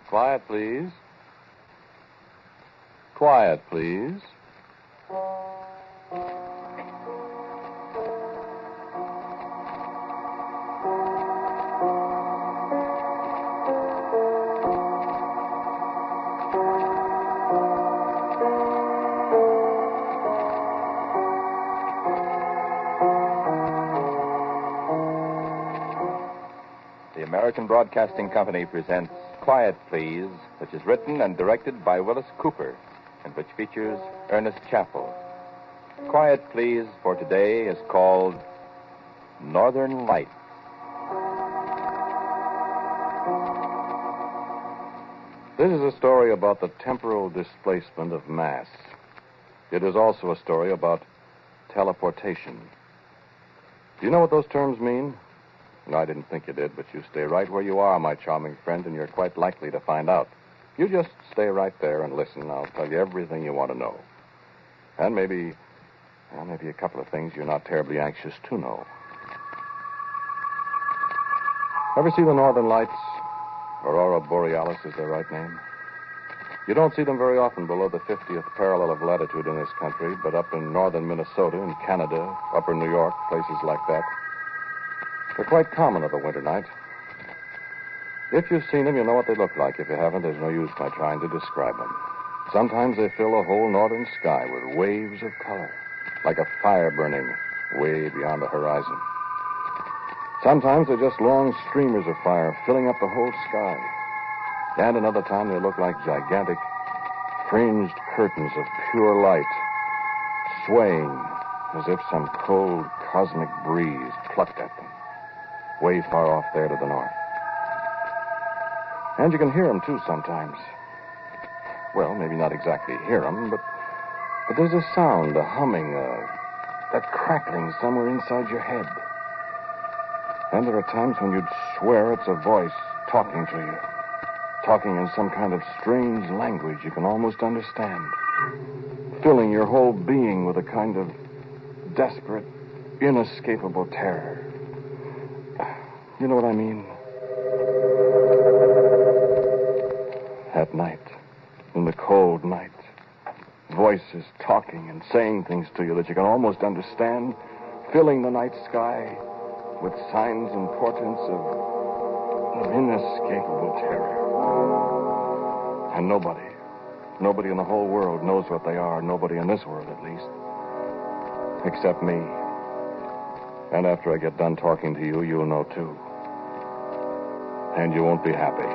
Quiet, please. Quiet, please. The American Broadcasting Company presents Quiet, Please, which is written and directed by Willis Cooper, and which features Ernest Chappell. Quiet, Please, for today is called Northern Lights. This is a story about the temporal displacement of mass. It is also a story about teleportation. Do you know what those terms mean? No, I didn't think you did, but you stay right where you are, my charming friend, and you're quite likely to find out. You just stay right there and listen. I'll tell you everything you want to know. And maybe a couple of things you're not terribly anxious to know. Ever see the Northern Lights? Aurora Borealis is their right name. You don't see them very often below the 50th parallel of latitude in this country, but up in northern Minnesota, in Canada, upper New York, places like that, they're quite common of a winter night. If you've seen them, you'll know what they look like. If you haven't, there's no use my trying to describe them. Sometimes they fill the whole northern sky with waves of color, like a fire burning way beyond the horizon. Sometimes they're just long streamers of fire filling up the whole sky. And another time they look like gigantic, fringed curtains of pure light, swaying as if some cold cosmic breeze plucked at them, way far off there to the north. And you can hear them, too, sometimes. Well, maybe not exactly hear them, but there's a sound, a humming, a crackling somewhere inside your head. And there are times when you'd swear it's a voice talking to you, talking in some kind of strange language you can almost understand, filling your whole being with a kind of desperate, inescapable terror. You know what I mean? At night, in the cold night, voices talking and saying things to you that you can almost understand, filling the night sky with signs and portents of inescapable terror. And nobody in the whole world knows what they are, nobody in this world at least, except me. And after I get done talking to you, you'll know too. And you won't be happy.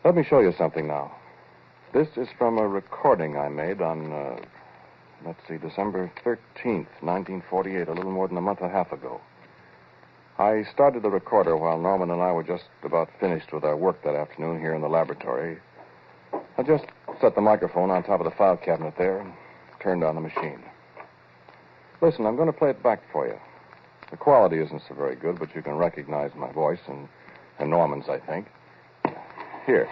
Let me show you something now. This is from a recording I made on, December 13th, 1948, a little more than a month and a half ago. I started the recorder while Norman and I were just about finished with our work that afternoon here in the laboratory. I just set the microphone on top of the file cabinet there and turned on the machine. Listen, I'm going to play it back for you. The quality isn't so very good, but you can recognize my voice and Norman's, I think. Here.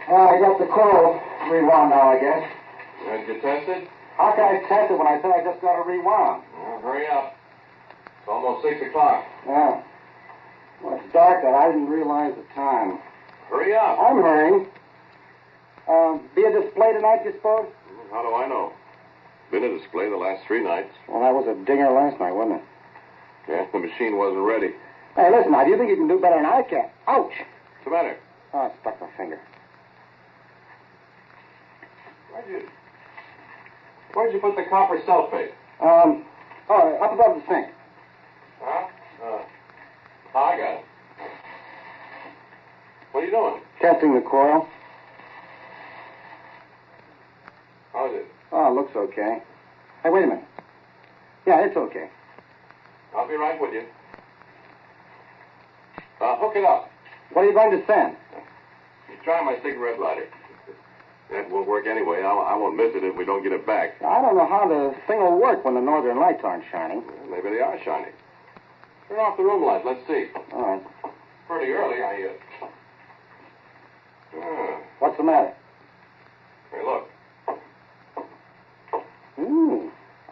I got the call rewound now, I guess. Did you test it? How can I test it when I said I just got it rewound? Well, hurry up. It's almost 6 o'clock. Yeah. Well, it's dark and I didn't realize the time. Hurry up. I'm hurrying. Be a display tonight, you suppose? How do I know? Been a display the last 3 nights. Well, that was a dinger last night, wasn't it? Yeah, the machine wasn't ready. Hey, listen, now, do you think you can do better than I can? Ouch! What's the matter? Oh, I stuck my finger. Where'd you put the copper sulfate? Up above the sink. Huh? I got it. What are you doing? Testing the coil. How is it? Oh, it looks okay. Hey, wait a minute. Yeah, it's okay. I'll be right with you. Hook it up. What are you going to send? You try my cigarette lighter. That won't work anyway. I won't miss it if we don't get it back. I don't know how the thing will work when the northern lights aren't shining. Well, maybe they are shining. Turn off the room light. Let's see. All right. Pretty early, What's the matter? Hey, look.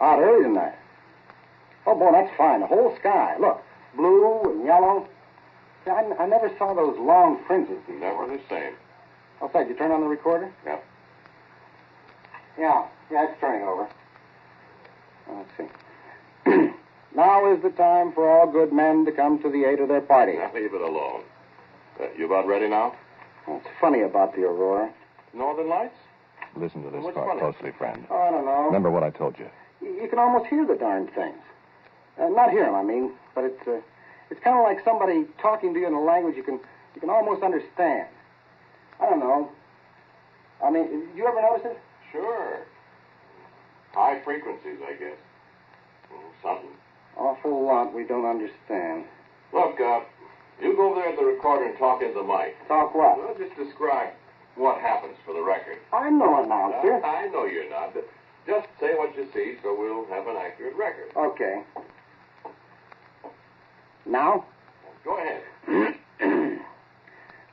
Out early tonight. Oh, boy, that's fine. The whole sky. Look, blue and yellow. I never saw those long fringes before. Never the same. Oh, say, did you turn on the recorder? Yep. Yeah, it's turning over. Let's see. Now is the time for all good men to come to the aid of their party. Now, leave it alone. You about ready now? What's funny about the Aurora? Northern Lights? Listen to this What's part funny? closely, friend. Oh, I don't know. Remember what I told you. You can almost hear the darn things. Not hear them, I mean, but it's kind of like somebody talking to you in a language you can almost understand. I don't know. I mean, you ever notice it? Sure. High frequencies, I guess. Something. Awful lot we don't understand. Look, you go over there at the recorder and talk into the mic. Talk what? Well, just describe what happens for the record. I'm no announcer. I know you're not, but just say what you see so we'll have an accurate record. Okay. Now? Go ahead.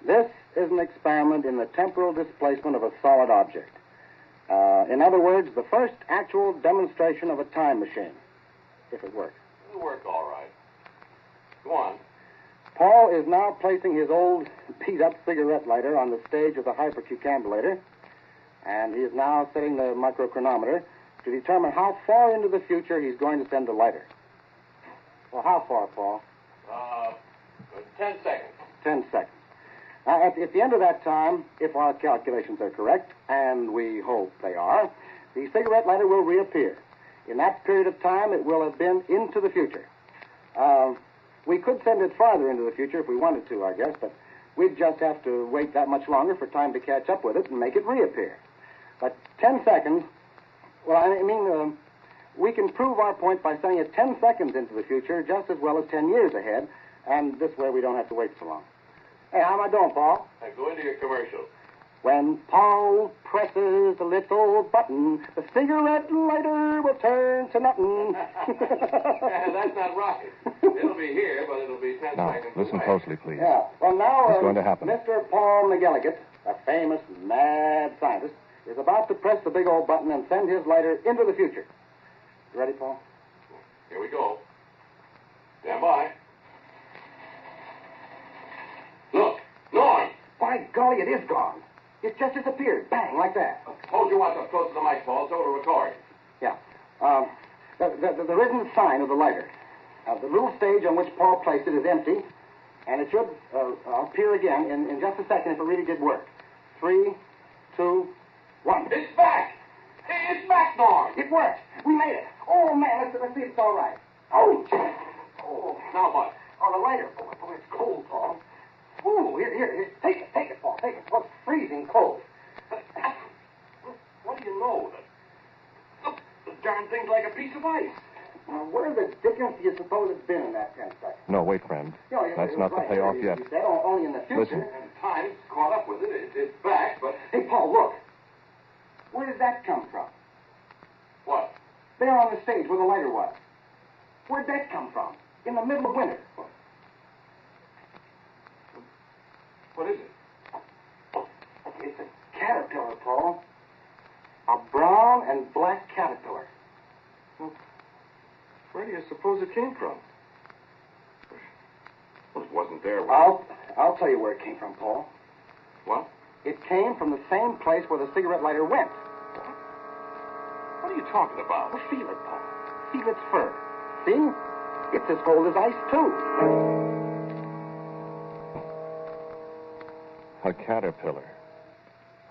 This is an experiment in the temporal displacement of a solid object. In other words, the first actual demonstration of a time machine, if it works. It'll work all right. Go on. Paul is now placing his old beat-up cigarette lighter on the stage of the hypercucambulator, and he is now setting the microchronometer to determine how far into the future he's going to send the lighter. Well, how far, Paul? 10 seconds. 10 seconds. At the end of that time, if our calculations are correct, and we hope they are, the cigarette lighter will reappear. In that period of time, it will have been into the future. We could send it farther into the future if we wanted to, I guess, but we'd just have to wait that much longer for time to catch up with it and make it reappear. But 10 seconds, we can prove our point by sending it 10 seconds into the future just as well as 10 years ahead, and this way we don't have to wait so long. Hey, how am I doing, Paul? Now go into your commercial. When Paul presses the little button, the cigarette lighter will turn to nothing. That's not right. It'll be here, but it'll be 10 Now, seconds listen away. closely, please. Yeah. Well, now, What's going to happen? Mr. Paul McGilligan, a famous mad scientist, is about to press the big old button and send his lighter into the future. You ready, Paul? Here we go. Stand by. Look, Norm. By golly, it is gone. It just disappeared. Bang, like that. Hold your watch up close to the mic, Paul, so it'll record. Yeah. There isn't a sign of the lighter. The little stage on which Paul placed it is empty, and it should appear again in just a second if it really did work. 3, 2, 1. It's back! Hey, it's back, Norm! It worked. We made it. Oh, man, let's see if it's all right. Oh, gee. Oh. Now what? Oh, the lighter. Boy, it's cold, Paul. Ooh, here. Take it, Paul. Take it. Well, it's freezing cold. What do you know? Look, the darn thing's like a piece of ice. Now, where the dickens do you suppose it's been in that 10 seconds? No, wait, friend. That's not the right. payoff You yet. said only in the future. Listen. And time's caught up with it. It's back, but... Hey, Paul, look. Where did that come from? What? There on the stage where the lighter was. Where'd that come from? In the middle of winter. What is it? It's a caterpillar, Paul. A brown and black caterpillar. Well, where do you suppose it came from? Well, it wasn't there. I'll tell you where it came from, Paul. What? It came from the same place where the cigarette lighter went. What are you talking about? Well, feel it, Paul. Feel its fur. See? It's as cold as ice, too. A caterpillar.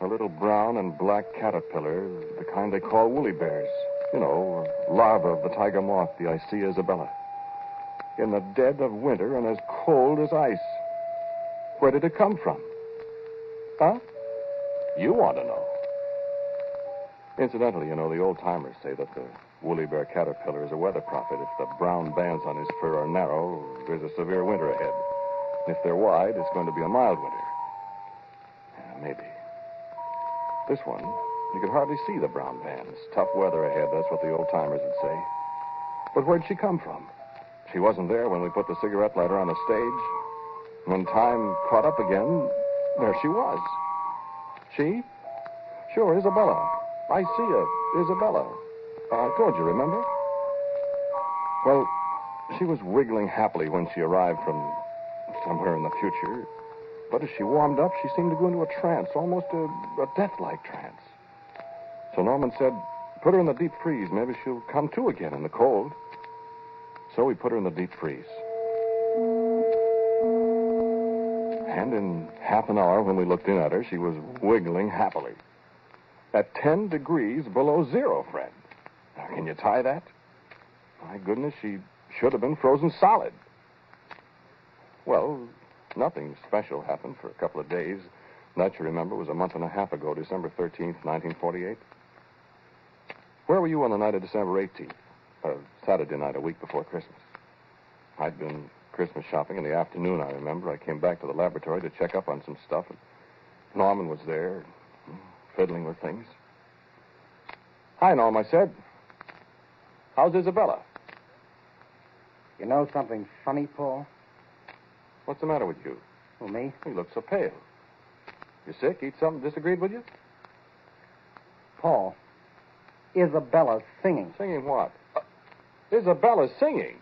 A little brown and black caterpillar, the kind they call woolly bears. You know, larva of the tiger moth, the Icea isabella. In the dead of winter and as cold as ice. Where did it come from? Huh? You want to know. Incidentally, you know, the old-timers say that the woolly bear caterpillar is a weather prophet. If the brown bands on his fur are narrow, there's a severe winter ahead. If they're wide, it's going to be a mild winter. Maybe. This one, you could hardly see the brown bands. Tough weather ahead, that's what the old-timers would say. But where'd she come from? She wasn't there when we put the cigarette lighter on the stage. When time caught up again, there she was. She? Sure, Isabella. Icea, Isabella. I told you, remember? Well, she was wiggling happily when she arrived from somewhere in the future. But as she warmed up, she seemed to go into a trance, almost a death-like trance. So Norman said, put her in the deep freeze. Maybe she'll come to again in the cold. So we put her in the deep freeze. And in half an hour, when we looked in at her, she was wiggling happily. At 10 degrees below zero, friend. Now, can you tie that? My goodness, she should have been frozen solid. Well, nothing special happened for a couple of days. That, you remember, was a month and a half ago, December 13th, 1948. Where were you on the night of December 18th? Saturday night, a week before Christmas. I'd been Christmas shopping in the afternoon, I remember. I came back to the laboratory to check up on some stuff, and Norman was there, fiddling with things. Hi, Norm, I said. How's Isabella? You know something funny, Paul? What's the matter with you? Well, me? You look so pale. You sick? Eat something disagreed with you? Paul, Isabella's singing. Singing what? Isabella's singing.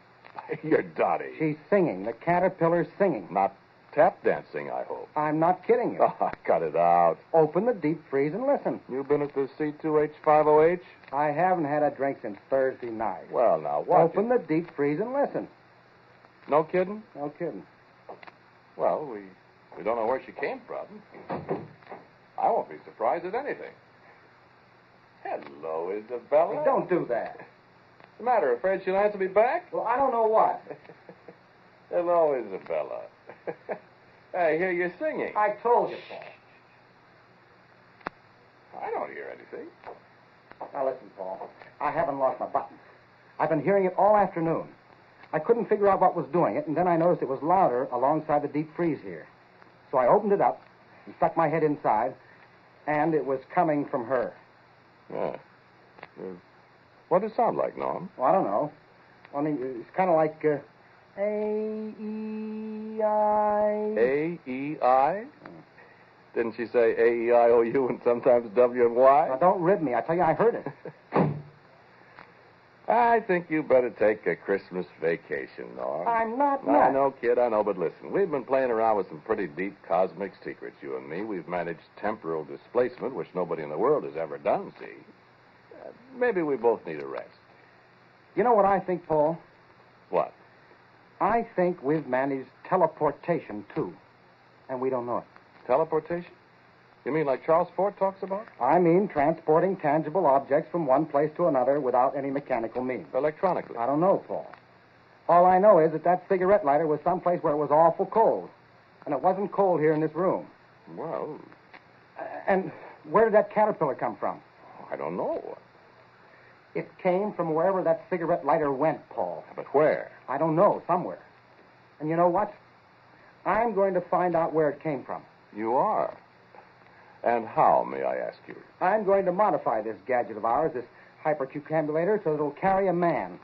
You're dotty. She's singing. The caterpillar's singing. Not tap dancing, I hope. I'm not kidding you. Oh, cut it out. Open the deep freeze and listen. You've been at the C2H50H? I haven't had a drink since Thursday night. Well, now, what? Open the deep freeze and listen. No kidding? No kidding. Well, we don't know where she came from. I won't be surprised at anything. Hello, Isabella. Hey, don't do that. What's the matter? Afraid she'll answer me back? Well, I don't know what. Hello, Isabella. I hear you singing. I told you, Paul. I don't hear anything. Now, listen, Paul. I haven't lost my buttons. I've been hearing it all afternoon. I couldn't figure out what was doing it, and then I noticed it was louder alongside the deep freeze here. So I opened it up and stuck my head inside, and it was coming from her. Yeah. What does it sound like, Norm? Well, I don't know. Only it's kind of like A-E-I. A-E-I? Didn't she say A-E-I-O-U and sometimes W and Y? Now, don't rib me. I tell you, I heard it. I think you better take a Christmas vacation, Norm. I'm not I nuts. know, kid, I know, but listen, we've been playing around with some pretty deep cosmic secrets, you and me. We've managed temporal displacement, which nobody in the world has ever done, see? Maybe we both need a rest. You know what I think, Paul? What? I think we've managed teleportation, too, and we don't know it. Teleportation? You mean like Charles Fort talks about? I mean transporting tangible objects from one place to another without any mechanical means. Electronically? I don't know, Paul. All I know is that cigarette lighter was someplace where it was awful cold. And it wasn't cold here in this room. Well, And where did that caterpillar come from? I don't know. It came from wherever that cigarette lighter went, Paul. But where? I don't know, somewhere. And you know what? I'm going to find out where it came from. You are. And how, may I ask you? I'm going to modify this gadget of ours, this hypercucambulator, so that it'll carry a man.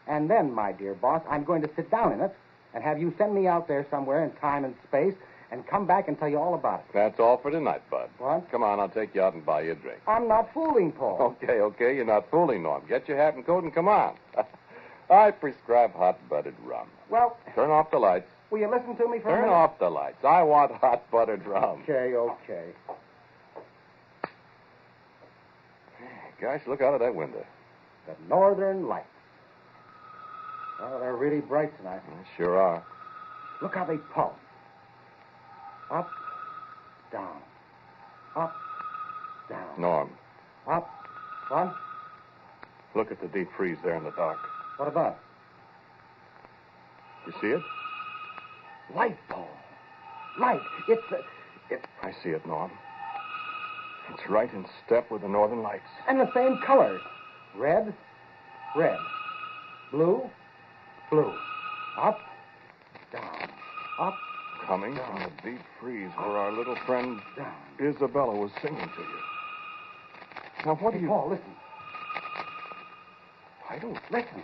And then, my dear boss, I'm going to sit down in it and have you send me out there somewhere in time and space and come back and tell you all about it. That's all for tonight, Bud. What? Come on, I'll take you out and buy you a drink. I'm not fooling, Paul. Okay, you're not fooling, Norm. Get your hat and coat and come on. I prescribe hot-buttered rum. Well, Turn off the lights. will you listen to me for a Turn minute? off the lights. I want hot-buttered rum. Okay. Gosh, look out of that window. The northern lights. Oh, they're really bright tonight. Sure are. Look how they pulse. Up, down. Up, down. Norm, Up. What? look at the deep freeze there in the dark. What about? You see it? Light, Paul. Light. It's I see it, Norm. It's right in step with the northern lights. and the same colors. Red. Blue. Up, down. Up, Coming from the deep freeze where our little friend down. Isabella was singing to you. Now, what do you... Paul, listen. I don't... Listen.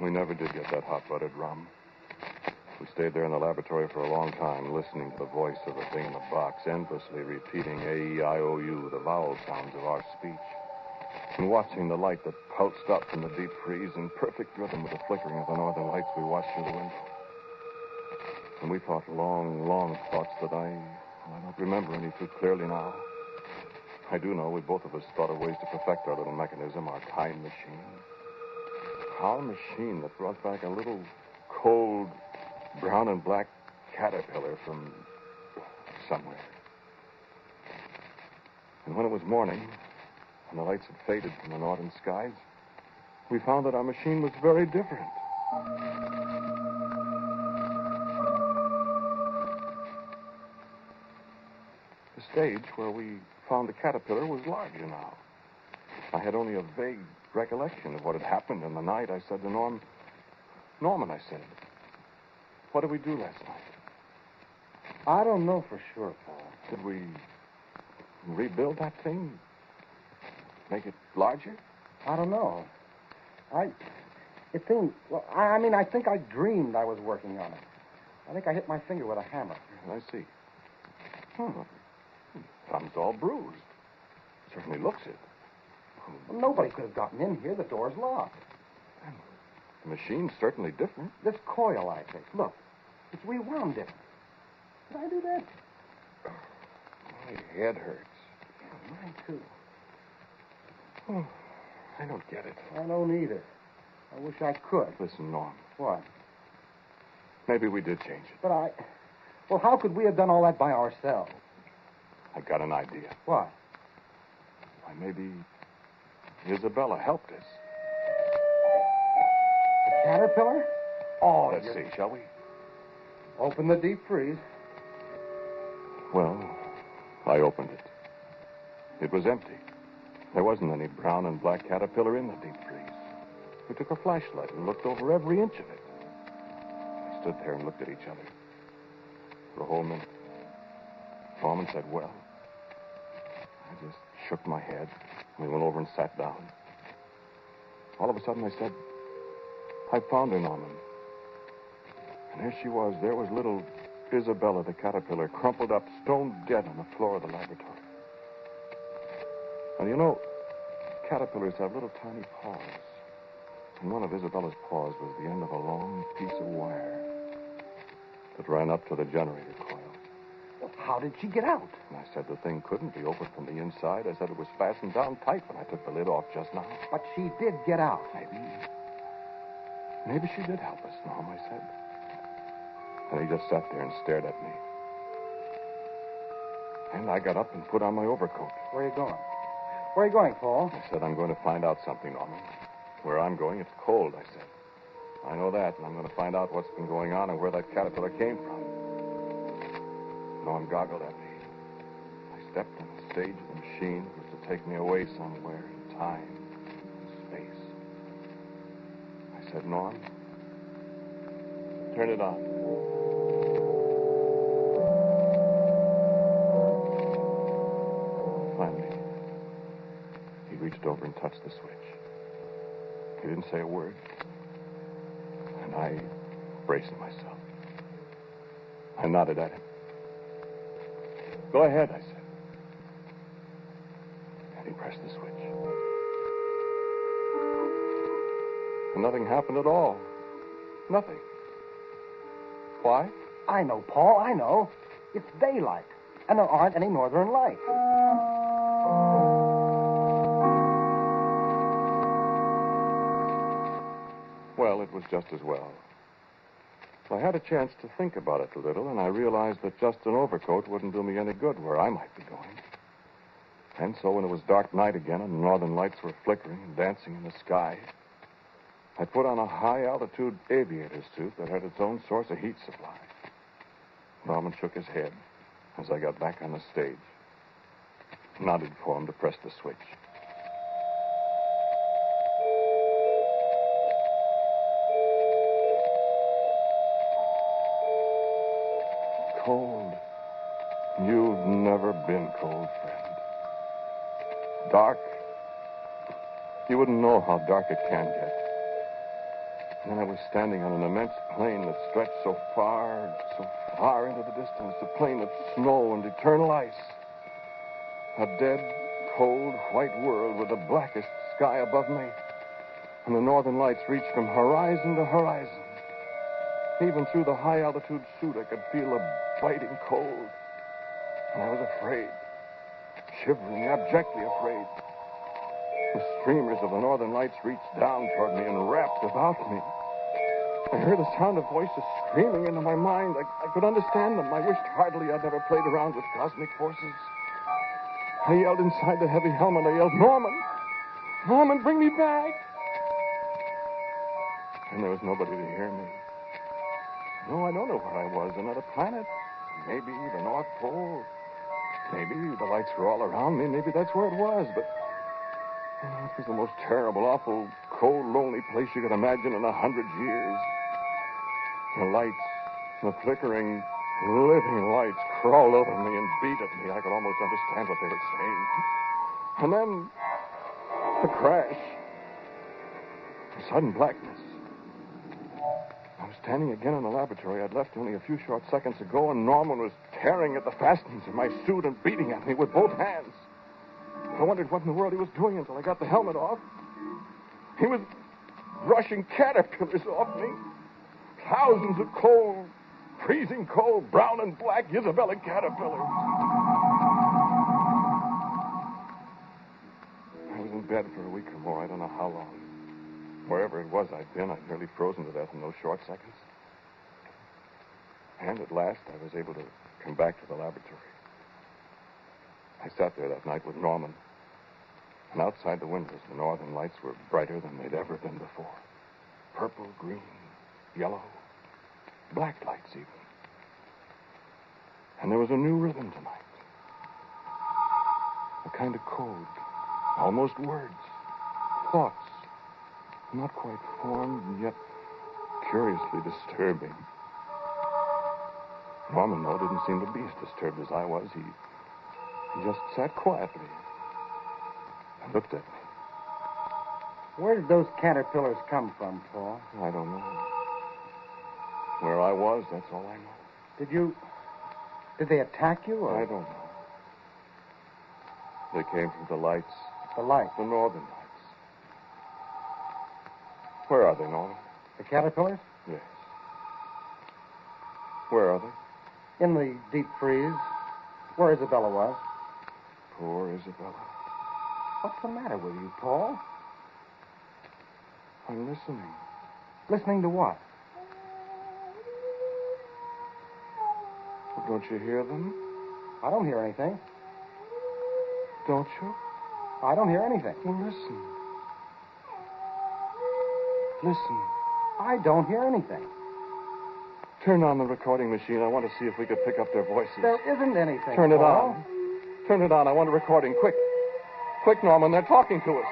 We never did get that hot-buttered rum. We stayed there in the laboratory for a long time, listening to the voice of the thing in the box, endlessly repeating A-E-I-O-U, the vowel sounds of our speech, and watching the light that pulsed up from the deep freeze in perfect rhythm with the flickering of the northern lights we watched through the window. And we thought long, long thoughts that I don't remember any too clearly now. I do know we both of us thought of ways to perfect our little mechanism, our time machine. Our machine that brought back a little cold brown and black caterpillar from somewhere. And when it was morning, and the lights had faded from the northern skies, we found that our machine was very different. The stage where we found the caterpillar was larger now. I had only a vague recollection of what had happened in the night. I said to Norman, I said, what did we do last night? I don't know for sure, Paul. Did we rebuild that thing? Make it larger? I don't know. I think I dreamed I was working on it. I think I hit my finger with a hammer. I see. Thumb's all bruised. Certainly looks it. Well, nobody could have gotten in here. The door's locked. The machine's certainly different. This coil I fixed, look, it's rewound different. Did I do that? My head hurts. Yeah, mine, too. I don't get it. I don't either. I wish I could. Listen, Norm. What? Maybe we did change it. Well, how could we have done all that by ourselves? I got an idea. What? Why, maybe Isabella helped us. The caterpillar? Oh, Let's see, shall we? Open the deep freeze. Well, I opened it. It was empty. There wasn't any brown and black caterpillar in the deep freeze. We took a flashlight and looked over every inch of it. We stood there and looked at each other. For a whole minute. Norman said, well. I just shook my head. We went over and sat down. All of a sudden I said, I found her, Norman. And there she was. There was little Isabella, the caterpillar, crumpled up, stone dead on the floor of the laboratory. And you know, caterpillars have little tiny paws. And one of Isabella's paws was the end of a long piece of wire that ran up to the generator coil. Well, how did she get out? And I said the thing couldn't be opened from the inside. I said it was fastened down tight when I took the lid off just now. But she did get out. Maybe she did help us, Norm, I said. And he just sat there and stared at me. And I got up and put on my overcoat. Where are you going? Where are you going, Paul? I said, I'm going to find out something, Norman. Where I'm going, it's cold, I said. I know that, and I'm going to find out what's been going on and where that caterpillar came from. Norm goggled at me. I stepped on the stage of the machine that was to take me away somewhere in time, space. I said, Norm, turn it on. Finally, he reached over and touched the switch. He didn't say a word. And I braced myself. I nodded at him. Go ahead, I said. And he pressed the switch. And nothing happened at all. Nothing. Why? I know, Paul, I know. It's daylight, and there aren't any northern lights. Well, it was just as well. I had a chance to think about it a little, and I realized that just an overcoat wouldn't do me any good where I might be going. And so when it was dark night again and the northern lights were flickering and dancing in the sky, I put on a high-altitude aviator suit that had its own source of heat supply. Norman shook his head as I got back on the stage, nodded for him to press the switch. Cold. You've never been cold, friend. Dark. You wouldn't know how dark it can get. And then I was standing on an immense plain that stretched so far into the distance, a plain of snow and eternal ice. A dead, cold, white world with the blackest sky above me. And the northern lights reached from horizon to horizon. Even through the high-altitude suit, I could feel a biting cold. And I was afraid, shivering, abjectly afraid. The streamers of the northern lights reached down toward me and wrapped about me. I heard the sound of voices screaming into my mind. I could understand them. I wished heartily I'd never played around with cosmic forces. I yelled inside the heavy helmet. I yelled, Norman! Norman, bring me back! And there was nobody to hear me. No, I don't know where I was. Another planet. Maybe the North Pole. Maybe the lights were all around me. Maybe that's where it was. But it was the most terrible, awful, cold, lonely place you could imagine in 100 years. The lights, the flickering, living lights crawled over me and beat at me. I could almost understand what they were saying. And then the crash. The sudden blackness. I was standing again in the laboratory I'd left only a few short seconds ago, and Norman was tearing at the fastenings of my suit and beating at me with both hands. I wondered what in the world he was doing until I got the helmet off. He was brushing caterpillars off me. Thousands of cold, freezing cold, brown and black Isabella caterpillars. I was in bed for a week or more. I don't know how long. Wherever it was I'd been, I'd nearly frozen to death in those short seconds. And at last, I was able to come back to the laboratory. I sat there that night with Norman. And outside the windows, the northern lights were brighter than they'd ever been before. Purple, green, yellow, black lights even. And there was a new rhythm tonight. A kind of code, almost words, thoughts, not quite formed and yet curiously disturbing. Norman, though, didn't seem to be as disturbed as I was. He just sat quietly and looked at me. Where did those caterpillars come from, Paul? I don't know. Where I was, that's all I know. Did they attack you, or? I don't know. They came from the lights. The lights? The northern lights. Where are they, Norman? The caterpillars? Yes. Where are they? In the deep freeze, where Isabella was. Poor Isabella. What's the matter with you, Paul? I'm listening. Listening to what? Well, don't you hear them? I don't hear anything. Don't you? I don't hear anything. Well, listen. Listen. I don't hear anything. Turn on the recording machine. I want to see if we could pick up their voices. There isn't anything, Turn it Paul. on. Turn it on. I want a recording. Quick. Quick, Norman. They're talking to us.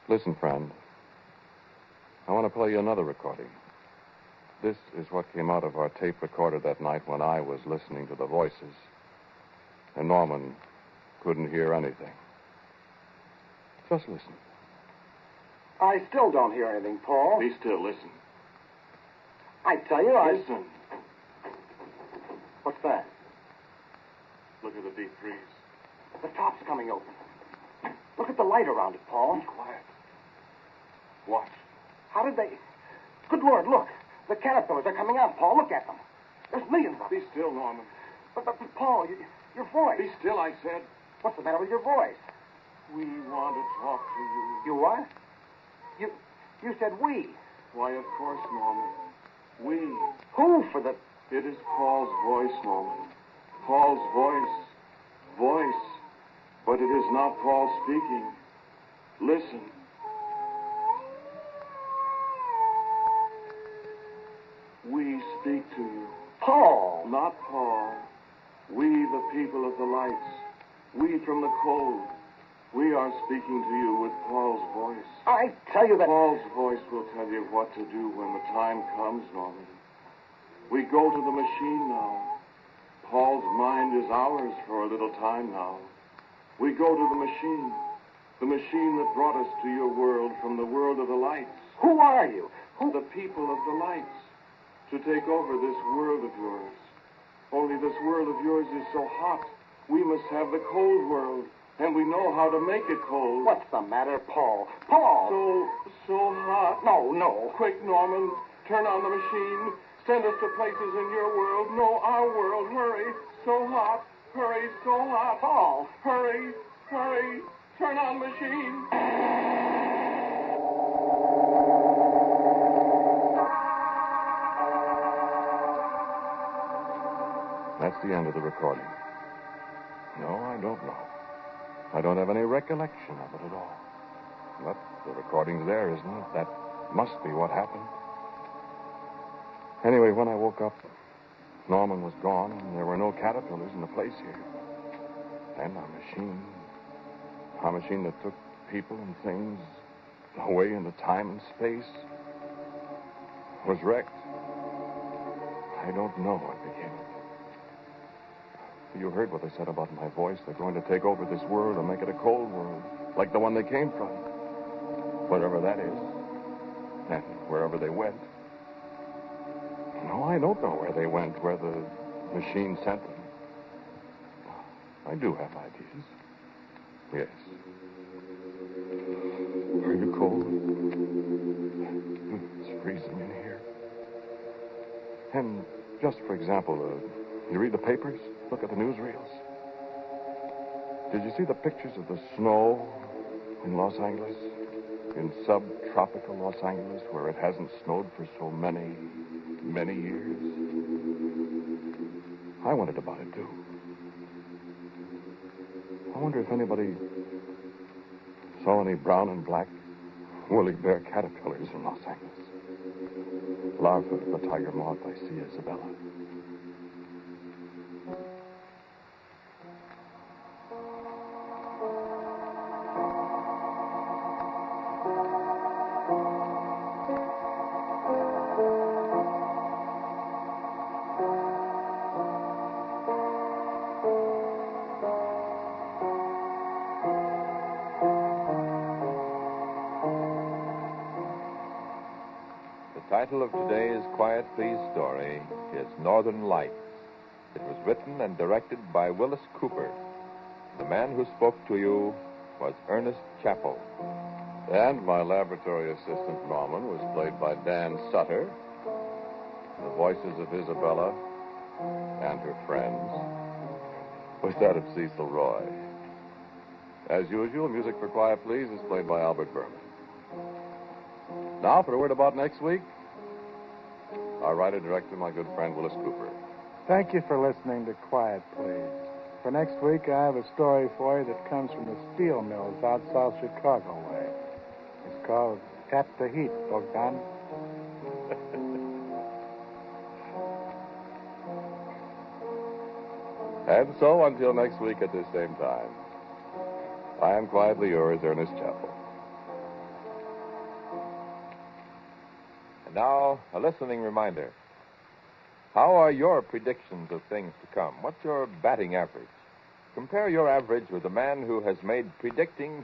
Listen, friend. I want to play you another recording. This is what came out of our tape recorder that night when I was listening to the voices. And Norman couldn't hear anything. Just listen. I still don't hear anything, Paul. Be still. Listen. I tell you, Listen. What's that? Look at the deep freeze. The top's coming open. Look at the light around it, Paul. Be quiet. Watch. How did they... Good Lord, look. The caterpillars are coming out, Paul. Look at them. There's millions of them. Be still, Norman. But Paul, your voice. Be still, I said. What's the matter with your voice? We want to talk to you. You what? You said we. Why, of course, Norman. We. Who for the... It is Paul's voice, Norman. Paul's voice. Voice. But it is not Paul speaking. Listen. We speak to you. Paul. Not Paul. We, the people of the lights. We from the cold. We are speaking to you with Paul's voice. I tell you that... Paul's voice will tell you what to do when the time comes, Norman. We go to the machine now. Paul's mind is ours for a little time now. We go to the machine that brought us to your world from the world of the lights. Who are you? The people of the lights, to take over this world of yours. Only this world of yours is so hot. We must have the cold world, and we know how to make it cold. What's the matter, Paul? Paul! So hot. No. Quick, Norman, turn on the machine. Send us to places in your world. No, our world. Hurry. So hot. Hurry, so hot. Paul! Hurry. Turn on the machine. That's the end of the recording. No, I don't know. I don't have any recollection of it at all. But the recording's there, isn't it? That must be what happened. Anyway, when I woke up, Norman was gone, and there were no caterpillars in the place here. And our machine that took people and things away into time and space, was wrecked. I don't know what became of it. You heard what they said about my voice. They're going to take over this world and make it a cold world, like the one they came from. Whatever that is, and wherever they went. No, I don't know where they went, where the machine sent them. I do have ideas. Yes. Are you cold? It's freezing in here. And just for example, you read the papers? Look at the newsreels. Did you see the pictures of the snow in Los Angeles? In subtropical Los Angeles, where it hasn't snowed for so many years? I wondered about it, too. I wonder if anybody saw any brown and black woolly bear caterpillars in Los Angeles. Larvae of the tiger moth I see, Isabella. The title of today's Quiet Please story is Northern Lights. It was written and directed by Willis Cooper. The man who spoke to you was Ernest Chappell. And my laboratory assistant, Norman, was played by Dan Sutter. The voices of Isabella and her friends was that of Cecil Roy. As usual, music for Quiet Please is played by Albert Berman. Now, for a word about next week, our writer-director, my good friend Willis Cooper. Thank you for listening to Quiet Please. For next week, I have a story for you that comes from the steel mills out south Chicago way. It's called Tap the Heat, Bogdan. And so, until next week at this same time, I am quietly yours, Ernest Chappell. And now, a listening reminder. How are your predictions of things to come? What's your batting average? Compare your average with a man who has made predicting